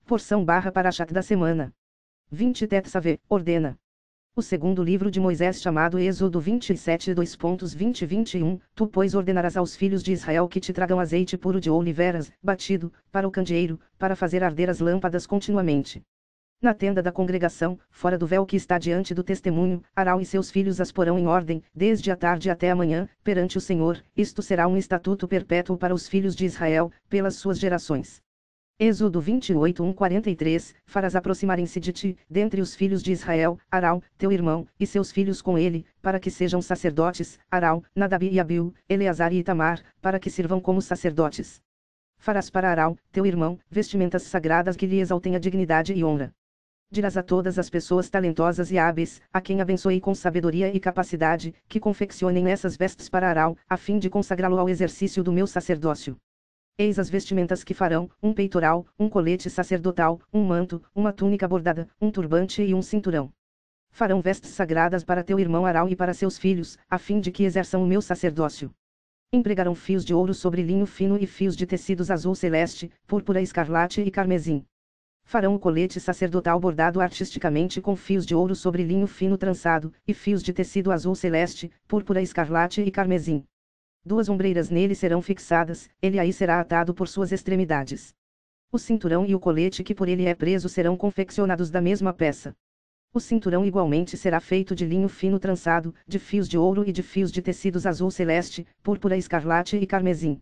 Porção barra Parashat da semana. 20 Tetsavê, ordena. O segundo livro de Moisés chamado Êxodo 27 2.20 21, tu pois ordenarás aos filhos de Israel que te tragam azeite puro de oliveiras, batido, para o candeeiro, para fazer arder as lâmpadas continuamente. Na tenda da congregação, fora do véu que está diante do testemunho, Arão e seus filhos as porão em ordem, desde a tarde até a manhã, perante o Senhor, isto será um estatuto perpétuo para os filhos de Israel, pelas suas gerações. Êxodo 28 1:43, farás aproximarem-se de ti, dentre os filhos de Israel, Arão, teu irmão, e seus filhos com ele, para que sejam sacerdotes, Arão, Nadab e Abiú, Eleazar e Itamar, para que sirvam como sacerdotes. Farás para Arão, teu irmão, vestimentas sagradas que lhe exaltem a dignidade e honra. Dirás a todas as pessoas talentosas e hábeis, a quem abençoei com sabedoria e capacidade, que confeccionem essas vestes para Arão, a fim de consagrá-lo ao exercício do meu sacerdócio. Eis as vestimentas que farão: um peitoral, um colete sacerdotal, um manto, uma túnica bordada, um turbante e um cinturão. Farão vestes sagradas para teu irmão Arão e para seus filhos, a fim de que exerçam o meu sacerdócio. Empregarão fios de ouro sobre linho fino e fios de tecidos azul celeste, púrpura escarlate e carmesim. Farão o colete sacerdotal bordado artisticamente com fios de ouro sobre linho fino trançado, e fios de tecido azul celeste, púrpura escarlate e carmesim. 2 ombreiras nele serão fixadas, ele aí será atado por suas extremidades. O cinturão e o colete que por ele é preso serão confeccionados da mesma peça. O cinturão igualmente será feito de linho fino trançado, de fios de ouro e de fios de tecidos azul celeste, púrpura escarlate e carmesim.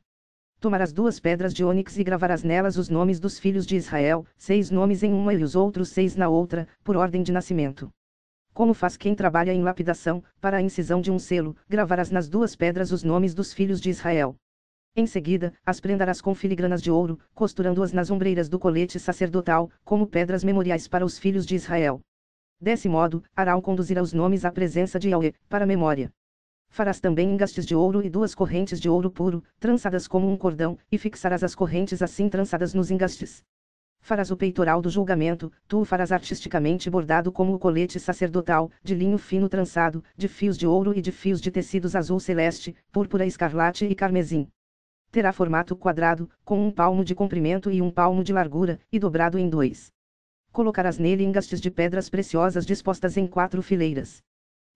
Tomarás 2 pedras de ônix e gravarás nelas os nomes dos filhos de Israel, 6 nomes em uma e os outros 6 na outra, por ordem de nascimento. Como faz quem trabalha em lapidação, para a incisão de um selo, gravarás nas 2 pedras os nomes dos filhos de Israel. Em seguida, as prendarás com filigranas de ouro, costurando-as nas ombreiras do colete sacerdotal, como pedras memoriais para os filhos de Israel. Desse modo, Arão conduzirá os nomes à presença de Yahweh, para memória. Farás também engastes de ouro e 2 correntes de ouro puro, trançadas como um cordão, e fixarás as correntes assim trançadas nos engastes. Farás o peitoral do julgamento, tu o farás artisticamente bordado como o colete sacerdotal, de linho fino trançado, de fios de ouro e de fios de tecidos azul celeste, púrpura escarlate e carmesim. Terá formato quadrado, com 1 palmo de comprimento e 1 palmo de largura, e dobrado em 2. Colocarás nele engastes de pedras preciosas dispostas em 4 fileiras.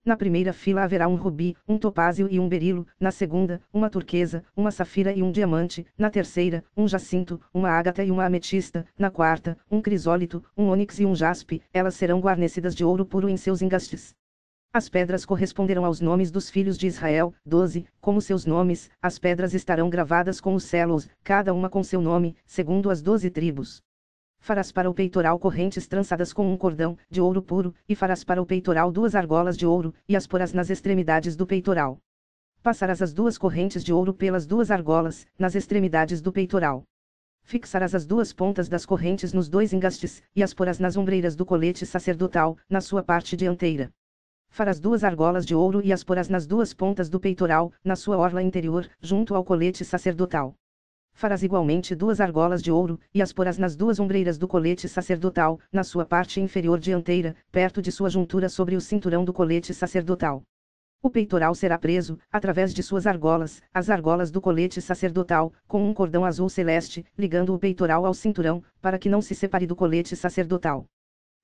Na primeira fila haverá um rubi, um topázio e um berilo, na segunda, uma turquesa, uma safira e um diamante, na terceira, um jacinto, uma ágata e uma ametista, na quarta, um crisólito, um ônix e um jaspe, elas serão guarnecidas de ouro puro em seus engastes. As pedras corresponderão aos nomes dos filhos de Israel, 12, como seus nomes, as pedras estarão gravadas com os selos, cada uma com seu nome, segundo as 12 tribos. Farás para o peitoral correntes trançadas com um cordão, de ouro puro, e farás para o peitoral 2 argolas de ouro, e as porás nas extremidades do peitoral. Passarás as 2 correntes de ouro pelas 2 argolas, nas extremidades do peitoral. Fixarás as 2 pontas das correntes nos 2 engastes, e as porás nas ombreiras do colete sacerdotal, na sua parte dianteira. Farás 2 argolas de ouro e as porás nas 2 pontas do peitoral, na sua orla interior, junto ao colete sacerdotal. Farás igualmente 2 argolas de ouro, e as porás nas 2 ombreiras do colete sacerdotal, na sua parte inferior dianteira, perto de sua juntura sobre o cinturão do colete sacerdotal. O peitoral será preso, através de suas argolas, as argolas do colete sacerdotal, com um cordão azul celeste, ligando o peitoral ao cinturão, para que não se separe do colete sacerdotal.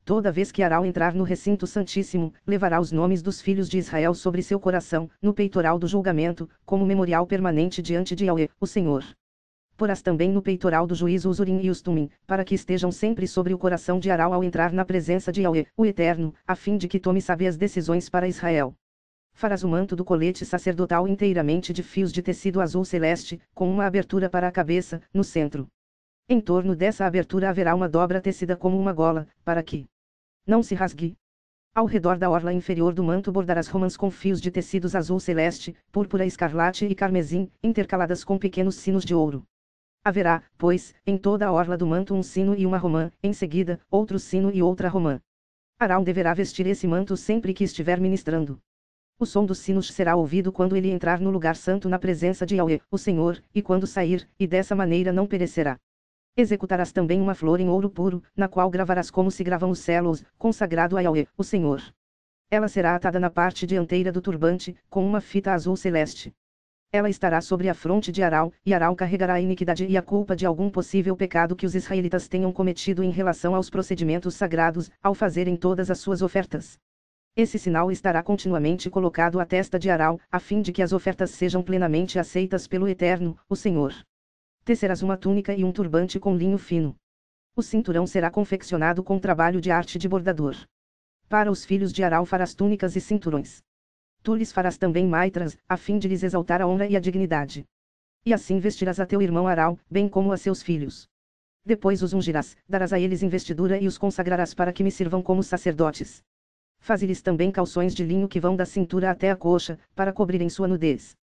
Toda vez que Arão entrar no recinto santíssimo, levará os nomes dos filhos de Israel sobre seu coração, no peitoral do julgamento, como memorial permanente diante de Yahweh, o Senhor. Porás também no peitoral do juízo os Urim e os Tumim, para que estejam sempre sobre o coração de Arão ao entrar na presença de Yahweh, o Eterno, a fim de que tome sábias decisões para Israel. Farás o manto do colete sacerdotal inteiramente de fios de tecido azul celeste, com uma abertura para a cabeça, no centro. Em torno dessa abertura haverá uma dobra tecida como uma gola, para que não se rasgue. Ao redor da orla inferior do manto bordarás romãs com fios de tecidos azul celeste, púrpura escarlate e carmesim, intercaladas com pequenos sinos de ouro. Haverá, pois, em toda a orla do manto um sino e uma romã, em seguida, outro sino e outra romã. Arão deverá vestir esse manto sempre que estiver ministrando. O som dos sinos será ouvido quando ele entrar no lugar santo na presença de Yahweh, o Senhor, e quando sair, e dessa maneira não perecerá. Executarás também uma flor em ouro puro, na qual gravarás como se gravam os selos, consagrado a Yahweh, o Senhor. Ela será atada na parte dianteira do turbante, com uma fita azul celeste. Ela estará sobre a fronte de Arão, e Arão carregará a iniquidade e a culpa de algum possível pecado que os israelitas tenham cometido em relação aos procedimentos sagrados, ao fazerem todas as suas ofertas. Esse sinal estará continuamente colocado à testa de Arão, a fim de que as ofertas sejam plenamente aceitas pelo Eterno, o Senhor. Tecerás uma túnica e um turbante com linho fino. O cinturão será confeccionado com trabalho de arte de bordador. Para os filhos de Arão farás túnicas e cinturões. Tu lhes farás também maitras, a fim de lhes exaltar a honra e a dignidade. E assim vestirás a teu irmão Arão, bem como a seus filhos. Depois os ungirás, darás a eles investidura e os consagrarás para que me sirvam como sacerdotes. Faze-lhes também calções de linho que vão da cintura até a coxa, para cobrirem sua nudez.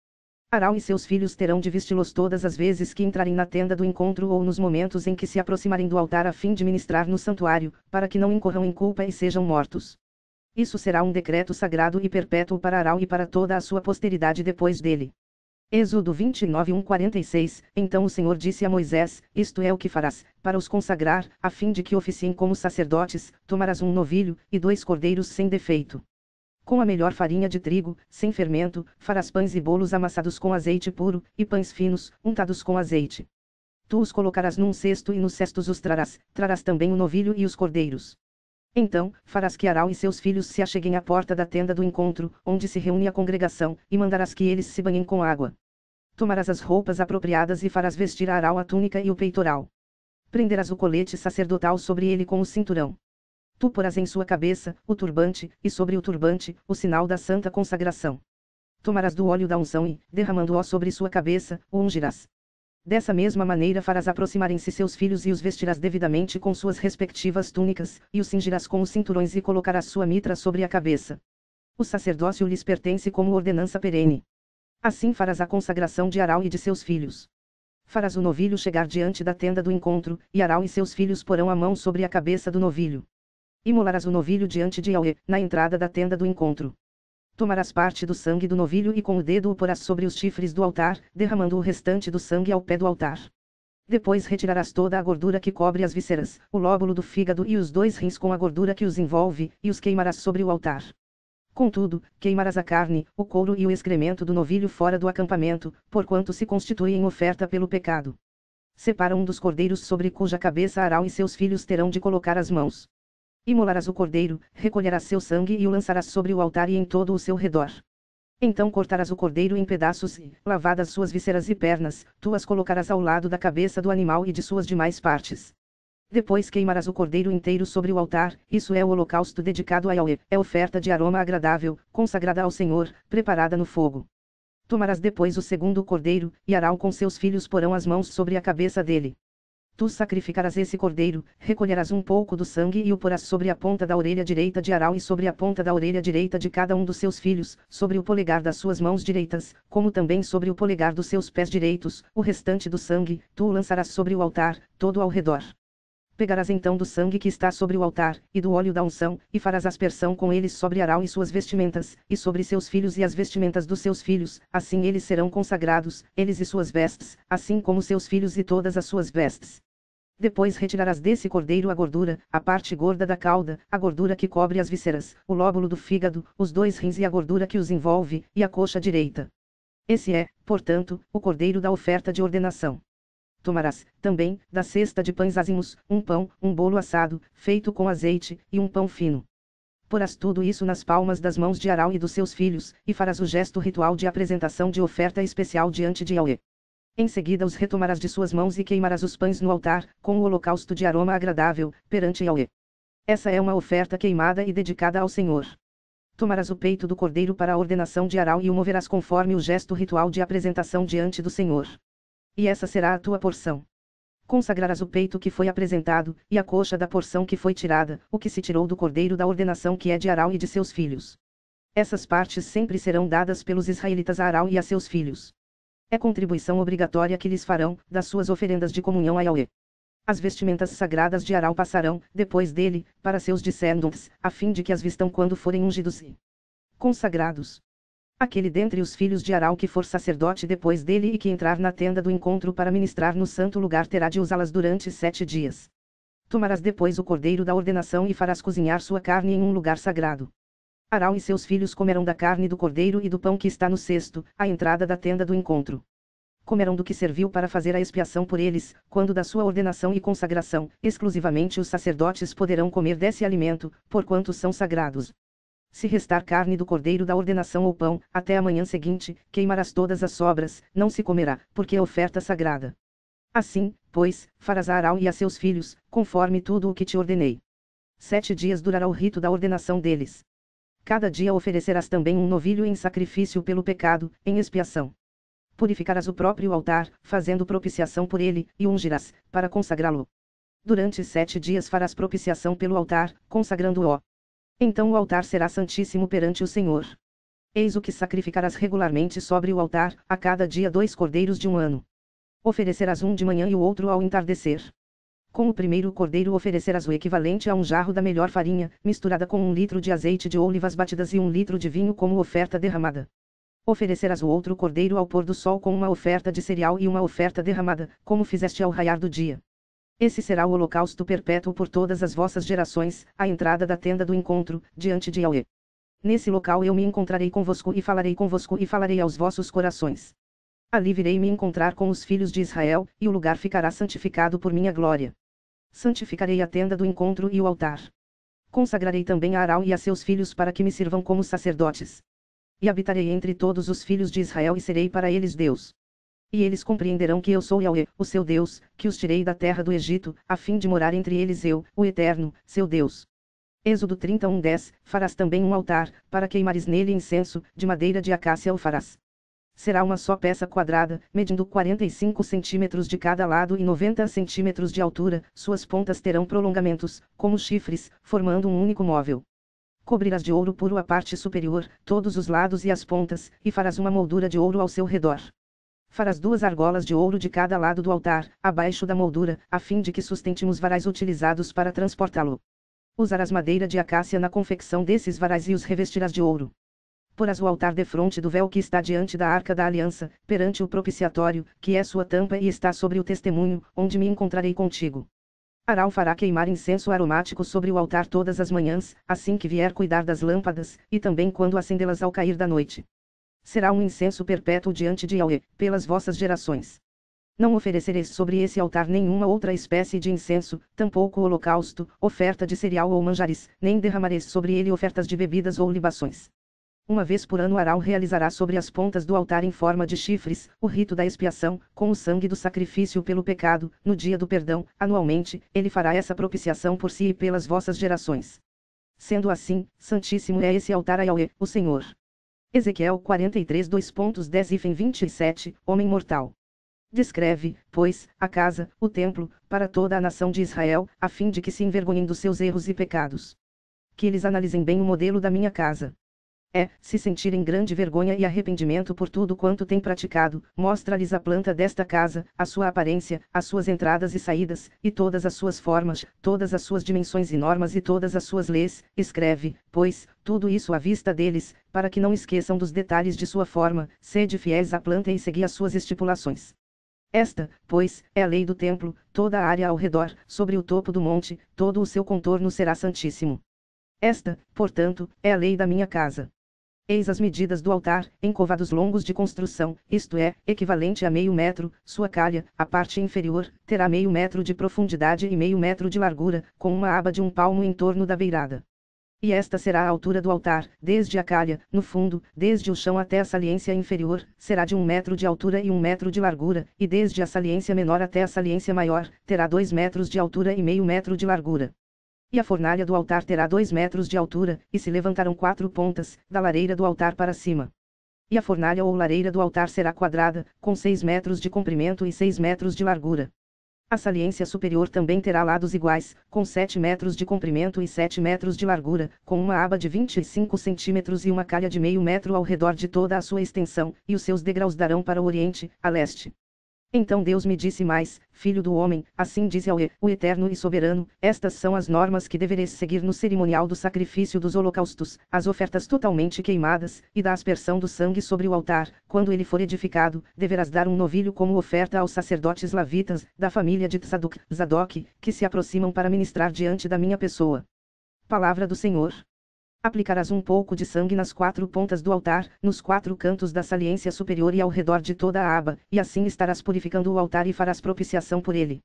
Arão e seus filhos terão de vesti-los todas as vezes que entrarem na tenda do encontro ou nos momentos em que se aproximarem do altar a fim de ministrar no santuário, para que não incorram em culpa e sejam mortos. Isso será um decreto sagrado e perpétuo para Arão e para toda a sua posteridade depois dele. Êxodo 29:1-46. Então o Senhor disse a Moisés: Isto é o que farás, para os consagrar, a fim de que oficiem como sacerdotes, tomarás um novilho, e 2 cordeiros sem defeito. Com a melhor farinha de trigo, sem fermento, farás pães e bolos amassados com azeite puro, e pães finos, untados com azeite. Tu os colocarás num cesto e nos cestos os trarás também o novilho e os cordeiros. Então, farás que Arão e seus filhos se acheguem à porta da tenda do encontro, onde se reúne a congregação, e mandarás que eles se banhem com água. Tomarás as roupas apropriadas e farás vestir a Arão a túnica e o peitoral. Prenderás o colete sacerdotal sobre ele com o cinturão. Tu porás em sua cabeça o turbante, e sobre o turbante, o sinal da santa consagração. Tomarás do óleo da unção e, derramando-o sobre sua cabeça, o ungirás. Dessa mesma maneira farás aproximarem-se seus filhos e os vestirás devidamente com suas respectivas túnicas, e os cingirás com os cinturões e colocarás sua mitra sobre a cabeça. O sacerdócio lhes pertence como ordenança perene. Assim farás a consagração de Arão e de seus filhos. Farás o novilho chegar diante da tenda do encontro, e Arão e seus filhos porão a mão sobre a cabeça do novilho. Imolarás o novilho diante de Yahweh, na entrada da tenda do encontro. Tomarás parte do sangue do novilho e com o dedo o porás sobre os chifres do altar, derramando o restante do sangue ao pé do altar. Depois retirarás toda a gordura que cobre as vísceras, o lóbulo do fígado e os 2 rins com a gordura que os envolve, e os queimarás sobre o altar. Contudo, queimarás a carne, o couro e o excremento do novilho fora do acampamento, porquanto se constitui em oferta pelo pecado. Separa um dos cordeiros sobre cuja cabeça Arão e seus filhos terão de colocar as mãos. Imolarás o cordeiro, recolherás seu sangue e o lançarás sobre o altar e em todo o seu redor. Então cortarás o cordeiro em pedaços e, lavadas suas vísceras e pernas, tu as colocarás ao lado da cabeça do animal e de suas demais partes. Depois queimarás o cordeiro inteiro sobre o altar, isso é o holocausto dedicado a Yahweh, é oferta de aroma agradável, consagrada ao Senhor, preparada no fogo. Tomarás depois o segundo cordeiro, e Arão com seus filhos porão as mãos sobre a cabeça dele. Tu sacrificarás esse cordeiro, recolherás um pouco do sangue e o porás sobre a ponta da orelha direita de Arão e sobre a ponta da orelha direita de cada um dos seus filhos, sobre o polegar das suas mãos direitas, como também sobre o polegar dos seus pés direitos, o restante do sangue, tu o lançarás sobre o altar, todo ao redor. Pegarás então do sangue que está sobre o altar, e do óleo da unção, e farás aspersão com eles sobre Arão e suas vestimentas, e sobre seus filhos e as vestimentas dos seus filhos, assim eles serão consagrados, eles e suas vestes, assim como seus filhos e todas as suas vestes. Depois retirarás desse cordeiro a gordura, a parte gorda da cauda, a gordura que cobre as vísceras, o lóbulo do fígado, os 2 rins e a gordura que os envolve, e a coxa direita. Esse é, portanto, o cordeiro da oferta de ordenação. Tomarás, também, da cesta de pães ázimos, um pão, um bolo assado, feito com azeite, e um pão fino. Porás tudo isso nas palmas das mãos de Arão e dos seus filhos, e farás o gesto ritual de apresentação de oferta especial diante de Yahweh. Em seguida os retomarás de suas mãos e queimarás os pães no altar, com o holocausto de aroma agradável, perante Yahweh. Essa é uma oferta queimada e dedicada ao Senhor. Tomarás o peito do cordeiro para a ordenação de Arão e o moverás conforme o gesto ritual de apresentação diante do Senhor. E essa será a tua porção. Consagrarás o peito que foi apresentado, e a coxa da porção que foi tirada, o que se tirou do cordeiro da ordenação que é de Arão e de seus filhos. Essas partes sempre serão dadas pelos israelitas a Arão e a seus filhos. É contribuição obrigatória que lhes farão, das suas oferendas de comunhão a Yahweh. As vestimentas sagradas de Arão passarão, depois dele, para seus descendentes, a fim de que as vistam quando forem ungidos e consagrados. Aquele dentre os filhos de Arão que for sacerdote depois dele e que entrar na tenda do encontro para ministrar no santo lugar terá de usá-las durante 7 dias. Tomarás depois o cordeiro da ordenação e farás cozinhar sua carne em um lugar sagrado. Arão e seus filhos comerão da carne do cordeiro e do pão que está no cesto, à entrada da tenda do encontro. Comerão do que serviu para fazer a expiação por eles, quando da sua ordenação e consagração, exclusivamente os sacerdotes poderão comer desse alimento, porquanto são sagrados. Se restar carne do cordeiro da ordenação ou pão, até a manhã seguinte, queimarás todas as sobras, não se comerá, porque é oferta sagrada. Assim, pois, farás a Arão e a seus filhos, conforme tudo o que te ordenei. 7 dias durará o rito da ordenação deles. Cada dia oferecerás também um novilho em sacrifício pelo pecado, em expiação. Purificarás o próprio altar, fazendo propiciação por ele, e ungirás, para consagrá-lo. Durante 7 dias farás propiciação pelo altar, consagrando-o. Então o altar será santíssimo perante o Senhor. Eis o que sacrificarás regularmente sobre o altar, a cada dia 2 cordeiros de um ano. Oferecerás um de manhã e o outro ao entardecer. Com o primeiro cordeiro oferecerás o equivalente a um jarro da melhor farinha, misturada com 1 litro de azeite de olivas batidas e 1 litro de vinho como oferta derramada. Oferecerás o outro cordeiro ao pôr do sol com uma oferta de cereal e uma oferta derramada, como fizeste ao raiar do dia. Esse será o holocausto perpétuo por todas as vossas gerações, à entrada da tenda do encontro, diante de Yahweh. Nesse local eu me encontrarei convosco e falarei aos vossos corações. Ali virei me encontrar com os filhos de Israel, e o lugar ficará santificado por minha glória. Santificarei a tenda do encontro e o altar. Consagrarei também a Arão e a seus filhos para que me sirvam como sacerdotes. E habitarei entre todos os filhos de Israel e serei para eles Deus. E eles compreenderão que eu sou Yahweh, o seu Deus, que os tirei da terra do Egito, a fim de morar entre eles eu, o Eterno, seu Deus. Êxodo 31:10. Farás também um altar, para queimares nele incenso, de madeira de acácia o farás. Será uma só peça quadrada, medindo 45 centímetros de cada lado e 90 centímetros de altura, suas pontas terão prolongamentos, como chifres, formando um único móvel. Cobrirás de ouro puro a parte superior, todos os lados e as pontas, e farás uma moldura de ouro ao seu redor. Farás 2 argolas de ouro de cada lado do altar, abaixo da moldura, a fim de que sustentemos varais utilizados para transportá-lo. Usarás madeira de acácia na confecção desses varais e os revestirás de ouro. Porás o altar defronte do véu que está diante da arca da aliança, perante o propiciatório, que é sua tampa e está sobre o testemunho, onde me encontrarei contigo. Arão fará queimar incenso aromático sobre o altar todas as manhãs, assim que vier cuidar das lâmpadas, e também quando acendê-las ao cair da noite. Será um incenso perpétuo diante de Yahweh, pelas vossas gerações. Não oferecereis sobre esse altar nenhuma outra espécie de incenso, tampouco holocausto, oferta de cereal ou manjares, nem derramareis sobre ele ofertas de bebidas ou libações. Uma vez por ano Arão realizará sobre as pontas do altar em forma de chifres, o rito da expiação, com o sangue do sacrifício pelo pecado, no dia do perdão, anualmente, ele fará essa propiciação por si e pelas vossas gerações. Sendo assim, santíssimo é esse altar a Yahweh, o Senhor. Ezequiel 43 2.10-27, Homem mortal. Descreve, pois, a casa, o templo, para toda a nação de Israel, a fim de que se envergonhem dos seus erros e pecados. Que eles analisem bem o modelo da minha casa. Se sentirem grande vergonha e arrependimento por tudo quanto têm praticado, mostra-lhes a planta desta casa, a sua aparência, as suas entradas e saídas, e todas as suas formas, todas as suas dimensões e normas e todas as suas leis, escreve, pois, tudo isso à vista deles, para que não esqueçam dos detalhes de sua forma, sede fiéis à planta e segui as suas estipulações. Esta, pois, é a lei do templo, toda a área ao redor, sobre o topo do monte, todo o seu contorno será santíssimo. Esta, portanto, é a lei da minha casa. Eis as medidas do altar, em covados longos de construção, isto é, equivalente a meio metro, sua calha, a parte inferior, terá meio metro de profundidade e meio metro de largura, com uma aba de 1 palmo em torno da beirada. E esta será a altura do altar, desde a calha, no fundo, desde o chão até a saliência inferior, será de 1 metro de altura e 1 metro de largura, e desde a saliência menor até a saliência maior, terá 2 metros de altura e meio metro de largura. E a fornalha do altar terá 2 metros de altura, e se levantarão 4 pontas, da lareira do altar para cima. E a fornalha ou lareira do altar será quadrada, com 6 metros de comprimento e 6 metros de largura. A saliência superior também terá lados iguais, com 7 metros de comprimento e 7 metros de largura, com uma aba de 25 centímetros e uma calha de meio metro ao redor de toda a sua extensão, e os seus degraus darão para o oriente, a leste. Então Deus me disse mais, filho do homem, assim diz Yahweh, o Eterno e Soberano, estas são as normas que devereis seguir no cerimonial do sacrifício dos holocaustos, as ofertas totalmente queimadas, e da aspersão do sangue sobre o altar, quando ele for edificado, deverás dar um novilho como oferta aos sacerdotes lavitas, da família de Zadok, que se aproximam para ministrar diante da minha pessoa. Palavra do Senhor. Aplicarás um pouco de sangue nas 4 pontas do altar, nos 4 cantos da saliência superior e ao redor de toda a aba, e assim estarás purificando o altar e farás propiciação por ele.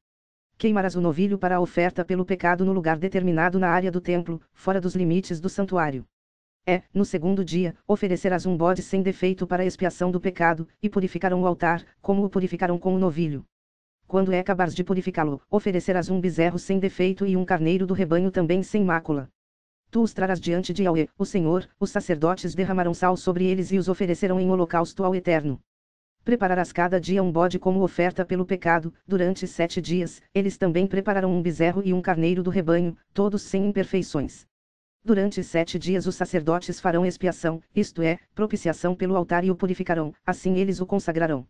Queimarás o novilho para a oferta pelo pecado no lugar determinado na área do templo, fora dos limites do santuário. No segundo dia, oferecerás um bode sem defeito para a expiação do pecado, e purificarão o altar, como o purificaram com o novilho. Quando acabares de purificá-lo, oferecerás um bezerro sem defeito e um carneiro do rebanho também sem mácula. Tu os trarás diante de Yahweh, o Senhor, os sacerdotes derramarão sal sobre eles e os oferecerão em holocausto ao Eterno. Prepararás cada dia um bode como oferta pelo pecado, durante 7 dias, eles também prepararão um bezerro e um carneiro do rebanho, todos sem imperfeições. Durante 7 dias os sacerdotes farão expiação, isto é, propiciação pelo altar e o purificarão, assim eles o consagrarão.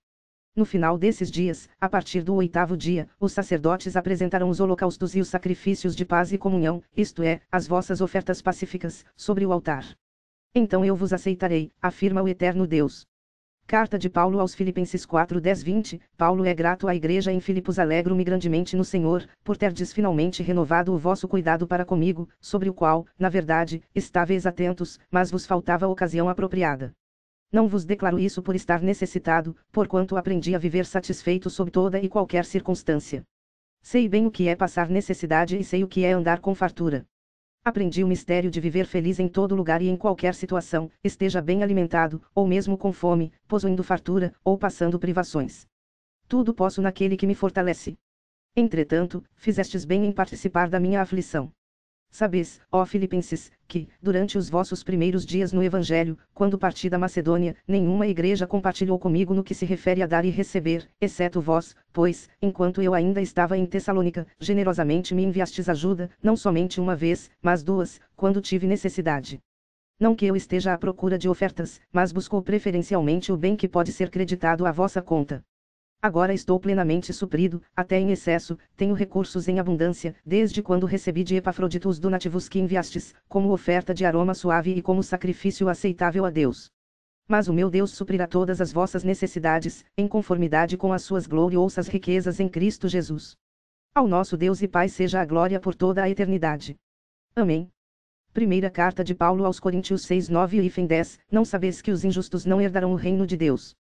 No final desses dias, a partir do 8º dia, os sacerdotes apresentarão os holocaustos e os sacrifícios de paz e comunhão, isto é, as vossas ofertas pacíficas, sobre o altar. Então eu vos aceitarei, afirma o Eterno Deus. Carta de Paulo aos Filipenses 4:10-20. Paulo é grato à igreja em Filipos. Alegro-me grandemente no Senhor, por terdes finalmente renovado o vosso cuidado para comigo, sobre o qual, na verdade, estáveis atentos, mas vos faltava a ocasião apropriada. Não vos declaro isso por estar necessitado, porquanto aprendi a viver satisfeito sob toda e qualquer circunstância. Sei bem o que é passar necessidade e sei o que é andar com fartura. Aprendi o mistério de viver feliz em todo lugar e em qualquer situação, esteja bem alimentado, ou mesmo com fome, possuindo fartura, ou passando privações. Tudo posso naquele que me fortalece. Entretanto, fizestes bem em participar da minha aflição. Sabeis, ó Filipenses, que, durante os vossos primeiros dias no Evangelho, quando parti da Macedônia, nenhuma igreja compartilhou comigo no que se refere a dar e receber, exceto vós, pois, enquanto eu ainda estava em Tessalônica, generosamente me enviastes ajuda, não somente uma vez, mas 2, quando tive necessidade. Não que eu esteja à procura de ofertas, mas busco preferencialmente o bem que pode ser creditado à vossa conta. Agora estou plenamente suprido, até em excesso, tenho recursos em abundância, desde quando recebi de Epafrodito os donativos que enviastes, como oferta de aroma suave e como sacrifício aceitável a Deus. Mas o meu Deus suprirá todas as vossas necessidades, em conformidade com as suas gloriosas riquezas em Cristo Jesus. Ao nosso Deus e Pai seja a glória por toda a eternidade. Amém. Primeira carta de Paulo aos Coríntios 6:9 e 10. Não sabeis que os injustos não herdarão o reino de Deus?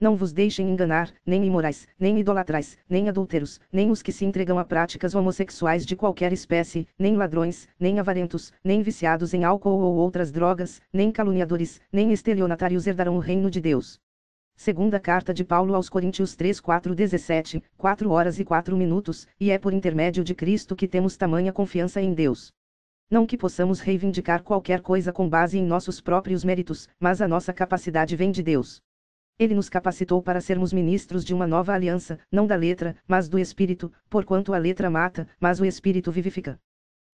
Não vos deixem enganar, nem imorais, nem idolatrais, nem adúlteros, nem os que se entregam a práticas homossexuais de qualquer espécie, nem ladrões, nem avarentos, nem viciados em álcool ou outras drogas, nem caluniadores, nem estelionatários herdarão o reino de Deus. Segunda carta de Paulo aos Coríntios 3:4-17, 4h04, e é por intermédio de Cristo que temos tamanha confiança em Deus. Não que possamos reivindicar qualquer coisa com base em nossos próprios méritos, mas a nossa capacidade vem de Deus. Ele nos capacitou para sermos ministros de uma nova aliança, não da letra, mas do Espírito, porquanto a letra mata, mas o Espírito vivifica.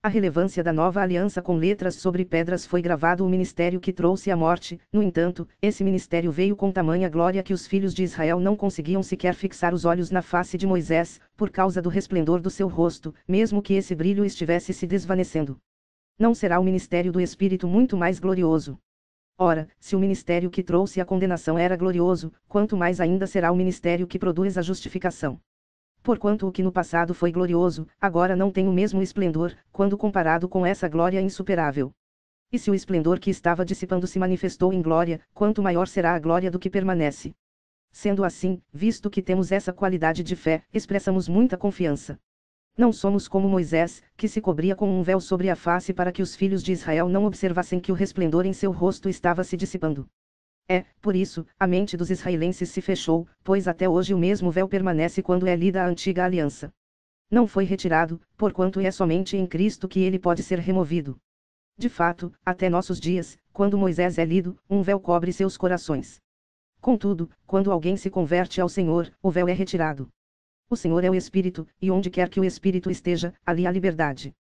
A relevância da nova aliança com letras sobre pedras foi gravado o ministério que trouxe a morte, no entanto, esse ministério veio com tamanha glória que os filhos de Israel não conseguiam sequer fixar os olhos na face de Moisés, por causa do resplendor do seu rosto, mesmo que esse brilho estivesse se desvanecendo. Não será o ministério do Espírito muito mais glorioso? Ora, se o ministério que trouxe a condenação era glorioso, quanto mais ainda será o ministério que produz a justificação. Porquanto o que no passado foi glorioso, agora não tem o mesmo esplendor, quando comparado com essa glória insuperável. E se o esplendor que estava dissipando se manifestou em glória, quanto maior será a glória do que permanece. Sendo assim, visto que temos essa qualidade de fé, expressamos muita confiança. Não somos como Moisés, que se cobria com um véu sobre a face para que os filhos de Israel não observassem que o resplendor em seu rosto estava se dissipando. Por isso, a mente dos israelenses se fechou, pois até hoje o mesmo véu permanece quando é lida a antiga aliança. Não foi retirado, porquanto é somente em Cristo que ele pode ser removido. De fato, até nossos dias, quando Moisés é lido, um véu cobre seus corações. Contudo, quando alguém se converte ao Senhor, o véu é retirado. O Senhor é o Espírito, e onde quer que o Espírito esteja, ali há liberdade.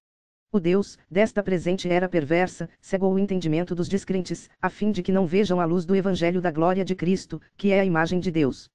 O Deus, desta presente era perversa, cegou o entendimento dos descrentes, a fim de que não vejam a luz do Evangelho da glória de Cristo, que é a imagem de Deus.